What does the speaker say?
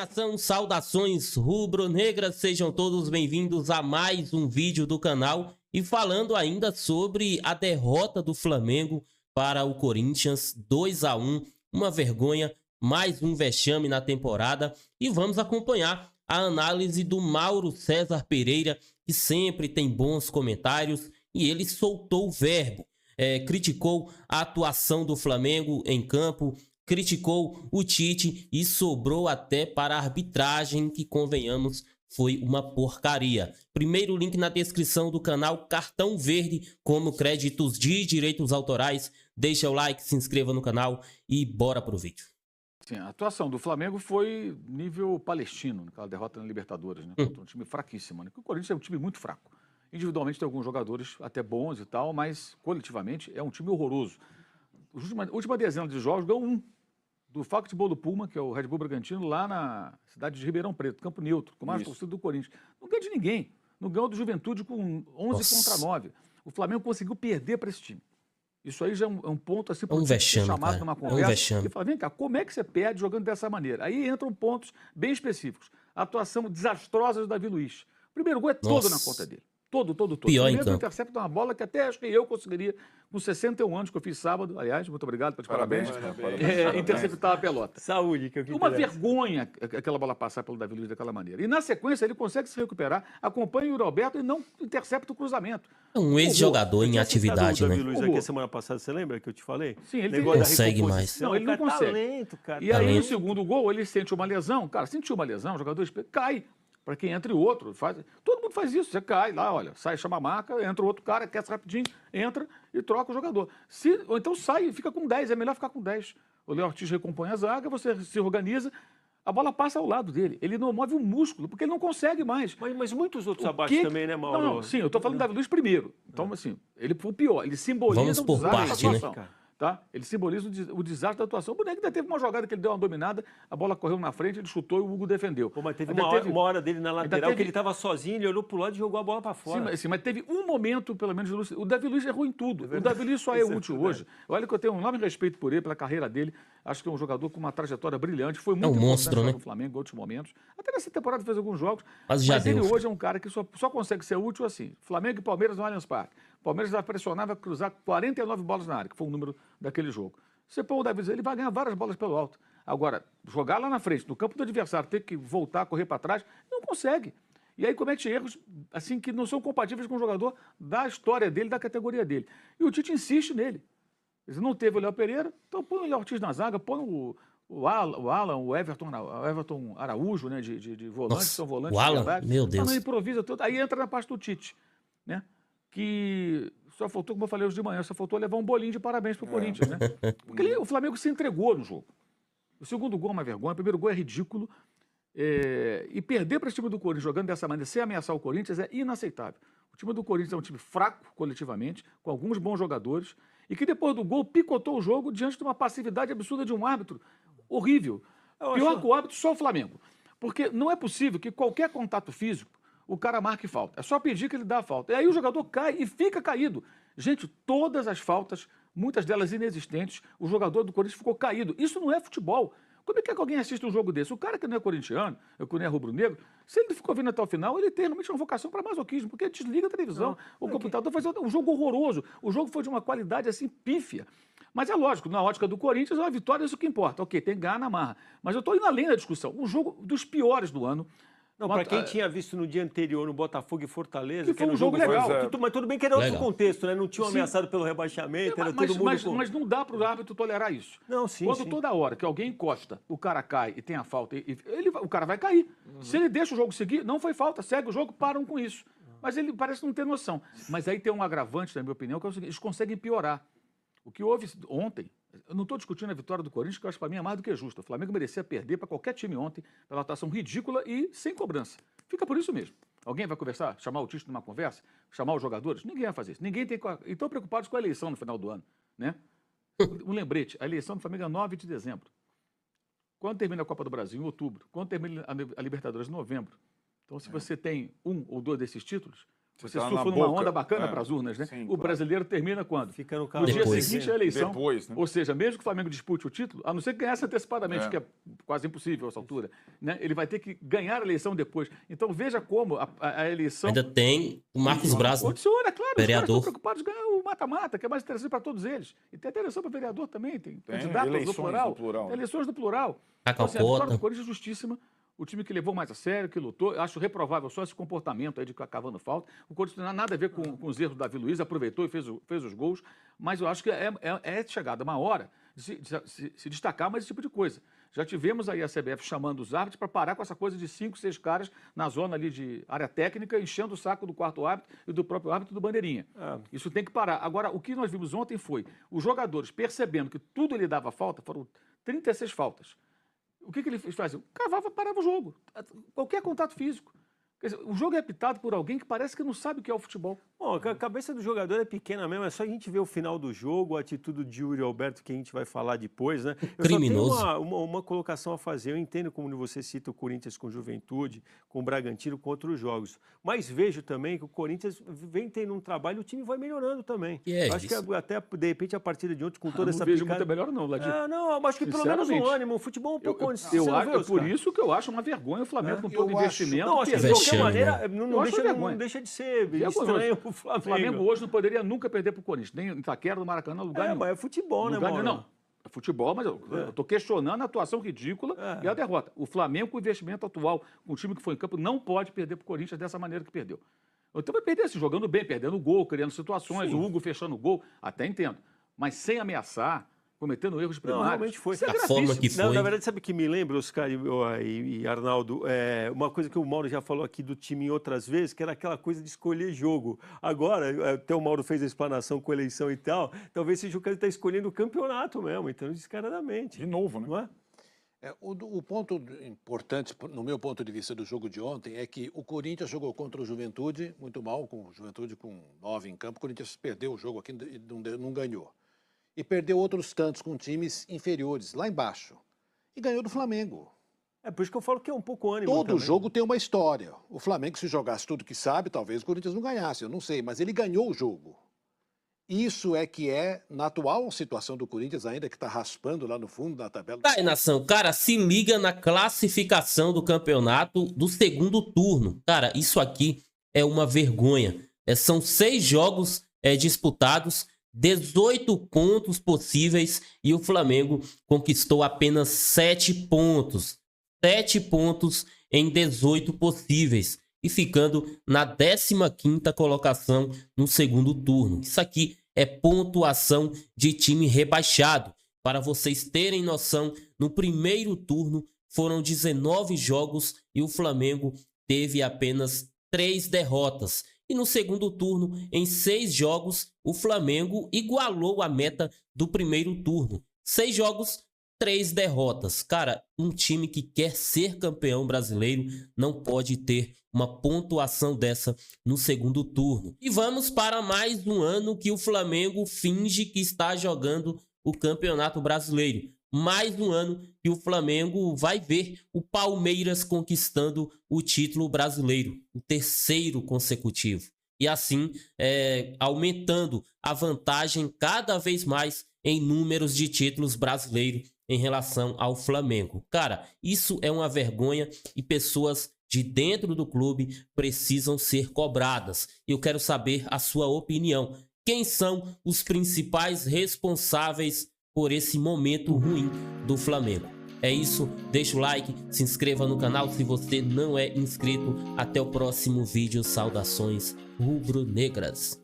Nação, saudações rubro-negras, sejam todos bem-vindos a mais um vídeo do canal e falando ainda sobre a derrota do Flamengo para o Corinthians 2-1, uma vergonha, mais um vexame na temporada e vamos acompanhar a análise do Mauro César Pereira, que sempre tem bons comentários e ele soltou o verbo, criticou a atuação do Flamengo em campo, criticou o Tite e sobrou até para a arbitragem, que convenhamos foi uma porcaria. Primeiro link na descrição do canal, cartão verde como créditos de direitos autorais. Deixa o like, se inscreva no canal e bora pro vídeo. Sim, a atuação do Flamengo foi nível palestino, naquela derrota na Libertadores, né? Contra um time fraquíssimo, né? Porque o Corinthians é um time muito fraco. Individualmente tem alguns jogadores até bons e tal, mas coletivamente é um time horroroso. A última dezena de jogos ganhou um. Do Factbowl do Puma, que é o Red Bull Bragantino, lá na cidade de Ribeirão Preto, Campo Neutro, com mais torcida do Corinthians. Não ganhou de ninguém. Não ganhou do Juventude com 11 contra 9. O Flamengo conseguiu perder para esse time. Isso aí já é um ponto assim para ser chamado numa conversa. Vexame. E fala, vem cá, como é que você perde jogando dessa maneira? Aí entram pontos bem específicos. A atuação desastrosa do Davi Luiz. O primeiro gol é todo na conta dele. Todo. Pior Primeiro em campo. intercepta uma bola que até acho que eu conseguiria, com 61 anos, que eu fiz sábado, aliás, muito obrigado pelos parabéns. Interceptar a pelota. Saúde, que eu queria. Uma vergonha aquela bola passar pelo Davi Luiz daquela maneira. E na sequência ele consegue se recuperar, acompanha o Yuri Alberto e não intercepta o cruzamento. É um ex-jogador em atividade, O né? Davi Luiz aqui semana passada, você lembra que eu te falei? Sim, ele não consegue mais. Não, ele não consegue. Talento, cara. E aí no segundo gol ele sente uma lesão. Cara, sentiu uma lesão, o jogador cai. Para quem entra e outro, todo mundo faz isso. Você cai lá, olha, sai, chama a marca, entra outro cara, quer rapidinho, entra e troca o jogador. Ou então sai e fica com 10, é melhor ficar com 10. O Léo Ortiz recompõe a zaga, você se organiza, a bola passa ao lado dele. Ele não move um músculo, porque ele não consegue mais. Mas muitos outros abaixo também, né, Mauro? Não, sim, eu estou falando do Davi Luiz primeiro. Então, assim, ele foi o pior. Ele simboliza Vamos por parte, né? Tá? Ele simboliza o desastre da atuação. O boneco ainda teve uma jogada que ele deu uma dominada, a bola correu na frente, ele chutou e o Hugo defendeu. Pô, mas teve uma hora dele na lateral que ele estava sozinho, ele olhou pro lado e jogou a bola para fora. Sim, mas teve um momento, pelo menos, o Davi Luiz errou em tudo. O Davi Luiz só é útil hoje. Olha que eu tenho um enorme respeito por ele, pela carreira dele. Acho que é um jogador com uma trajetória brilhante. Foi muito monstro, né? No Flamengo em outros momentos. Até nessa temporada fez alguns jogos. Mas ele hoje é um cara que só consegue ser útil assim. Flamengo e Palmeiras no Allianz Parque. Palmeiras vai pressionar, vai cruzar 49 bolas na área, que foi o número daquele jogo. Você põe o Davi Luiz, ele vai ganhar várias bolas pelo alto. Agora, jogar lá na frente, no campo do adversário, ter que voltar, correr para trás, não consegue. E aí comete erros assim que não são compatíveis com o jogador da história dele, da categoria dele. E o Tite insiste nele. Ele não teve o Léo Pereira, então põe o Léo Ortiz na zaga, põe o Alan, o Everton Araújo, né, de volante, são volantes. O Alan, meu Deus. Não, improvisa tudo. Aí entra na parte do Tite, né? Que só faltou, como eu falei hoje de manhã, só faltou levar um bolinho de parabéns pro Corinthians, né? Porque o Flamengo se entregou no jogo. O segundo gol é uma vergonha, o primeiro gol é ridículo. E perder para esse time do Corinthians jogando dessa maneira, sem ameaçar o Corinthians, é inaceitável. O time do Corinthians é um time fraco coletivamente, com alguns bons jogadores, e que depois do gol picotou o jogo diante de uma passividade absurda de um árbitro horrível. Pior que o árbitro, só o Flamengo. Porque não é possível que qualquer contato físico o cara marque falta. É só pedir que ele dá a falta. E aí o jogador cai e fica caído. Gente, todas as faltas, muitas delas inexistentes, o jogador do Corinthians ficou caído. Isso não é futebol. Como é que alguém assiste um jogo desse? O cara que não é corintiano, que não é rubro-negro, se ele ficou vindo até o final, ele tem realmente uma vocação para masoquismo, porque ele desliga a televisão, o computador, faz um jogo horroroso. O jogo foi de uma qualidade assim pífia. Mas é lógico, na ótica do Corinthians, a vitória é isso que importa. Ok, tem que ganhar na marra. Mas eu estou indo além da discussão. Um jogo dos piores do ano. Não, para quem tinha visto no dia anterior no Botafogo e Fortaleza, que foi um jogo legal. Mas tudo bem que era outro contexto, né? Não tinham ameaçado pelo rebaixamento, era todo mundo... Mas não dá para o árbitro tolerar isso. Não, sim, Quando toda hora que alguém encosta, o cara cai e tem a falta, o cara vai cair. Se ele deixa o jogo seguir, não foi falta, segue o jogo, param com isso. Mas ele parece não ter noção. Mas aí tem um agravante, na minha opinião, que é o seguinte, eles conseguem piorar. O que houve ontem, eu não estou discutindo a vitória do Corinthians, que eu acho que para mim é mais do que justa. O Flamengo merecia perder para qualquer time ontem, pela atuação ridícula e sem cobrança. Fica por isso mesmo. Alguém vai conversar, chamar o Tite numa conversa, chamar os jogadores? Ninguém vai fazer isso. Ninguém tem... E estão preocupados com a eleição no final do ano, né? Um lembrete, a eleição do Flamengo é 9 de dezembro. Quando termina a Copa do Brasil? Em outubro. Quando termina a Libertadores? Em novembro. Então, se você tem um ou dois desses títulos, Você tá surfa na numa boca. onda bacana para as urnas, né? Sim, o claro. brasileiro termina quando? Fica no carro. No dia Depois. seguinte à eleição. Depois, né? Ou seja, mesmo que o Flamengo dispute o título, a não ser que ganhasse antecipadamente, É. que é quase impossível a essa altura, né? Ele vai ter que ganhar a eleição depois. Então veja como a eleição... Ainda tem o Marcos Braz, né? Condiciona, claro. Os caras Vereador. estão preocupados em ganhar o mata-mata, que é mais interessante para todos eles. E tem até eleição para vereador também, tem candidatos no eleições plural. no plural. Tem eleições no plural. Cacau a vitória Cota. do Corinthians é justíssima. O time que levou mais a sério, que lutou. Eu acho reprovável só esse comportamento aí de ficar cavando falta. O Corinthians não tem nada a ver com os erros do Davi Luiz, aproveitou e fez os gols. Mas eu acho que é chegada uma hora de se destacar mais esse tipo de coisa. Já tivemos aí a CBF chamando os árbitros para parar com essa coisa de 5, 6 caras na zona ali de área técnica, enchendo o saco do quarto árbitro e do próprio árbitro do bandeirinha. Isso tem que parar. Agora, o que nós vimos ontem foi os jogadores percebendo que tudo lhe dava falta, foram 36 faltas. O que eles faziam? Cavava, parava o jogo. Qualquer contato físico. Quer dizer, o jogo é apitado por alguém que parece que não sabe o que é o futebol. Bom, a cabeça do jogador é pequena mesmo, é só a gente ver o final do jogo, a atitude de Yuri Alberto, que a gente vai falar depois, né? Eu Criminoso. só tenho uma colocação a fazer. Eu entendo como você cita o Corinthians com Juventude, com o Bragantino, com outros jogos. Mas vejo também que o Corinthians vem tendo um trabalho e o time vai melhorando também. E é acho isso. que até, de repente, a partida de ontem, com toda Não essa vejo picada... muito melhor não, Vladimir. Não, acho que pelo menos o Sinceramente. ânimo, o futebol é um pouco... Eu acho, por isso que eu acho uma vergonha o Flamengo com todo o investimento. Não, acho que de perder. qualquer Vexame, maneira, Eu não acho não deixa de ser Vergonhoso. estranho pro O Flamengo. Flamengo hoje não poderia nunca perder para o Corinthians, nem em Itaquera, no Maracanã, lugar nenhum. Mas é futebol, né, Lugar Mauro? nenhum, não. É futebol, mas eu estou questionando a atuação ridícula e a derrota. O Flamengo, com o investimento atual, com o time que foi em campo, não pode perder para o Corinthians dessa maneira que perdeu. Então vai perder assim, jogando bem, perdendo gol, criando situações, o Hugo fechando o gol, até entendo. Mas sem ameaçar, cometendo erros primários. realmente foi. Isso é A forma que gravíssimo. foi. Na verdade, sabe o que me lembra, Oscar e Arnaldo? Uma coisa que o Mauro já falou aqui do time em outras vezes, que era aquela coisa de escolher jogo. Agora, até o Mauro fez a explanação com eleição e tal, talvez seja o cara que está escolhendo o campeonato mesmo, então descaradamente. De novo, né? Não é? O ponto importante, no meu ponto de vista do jogo de ontem, é que o Corinthians jogou contra o Juventude muito mal, com o Juventude com 9 em campo. O Corinthians perdeu o jogo aqui e não ganhou. E perdeu outros tantos com times inferiores, lá embaixo. E ganhou do Flamengo. É por isso que eu falo que é um pouco ânimo Todo também. jogo tem uma história. O Flamengo, se jogasse tudo que sabe, talvez o Corinthians não ganhasse, eu não sei. Mas ele ganhou o jogo. Isso é que na atual situação do Corinthians, ainda que está raspando lá no fundo da tabela. Tá aí, nação. Cara, se liga na classificação do campeonato do segundo turno. Cara, isso aqui é uma vergonha. São 6 jogos disputados, 18 pontos possíveis e o Flamengo conquistou apenas 7 pontos. 7 pontos em 18 possíveis e ficando na 15ª colocação no segundo turno. Isso aqui é pontuação de time rebaixado. Para vocês terem noção, no primeiro turno foram 19 jogos e o Flamengo teve apenas 3 derrotas. E no segundo turno, em 6 jogos, o Flamengo igualou a meta do primeiro turno. 6 jogos, 3 derrotas. Cara, um time que quer ser campeão brasileiro não pode ter uma pontuação dessa no segundo turno. E vamos para mais um ano que o Flamengo finge que está jogando o Campeonato Brasileiro. Mais um ano que o Flamengo vai ver o Palmeiras conquistando o título brasileiro, o 3º consecutivo. E assim, aumentando a vantagem cada vez mais em números de títulos brasileiros em relação ao Flamengo. Cara, isso é uma vergonha e pessoas de dentro do clube precisam ser cobradas. Eu quero saber a sua opinião. Quem são os principais responsáveis por esse momento ruim do Flamengo? É isso, deixa o like, se inscreva no canal se você não é inscrito. Até o próximo vídeo, saudações rubro-negras.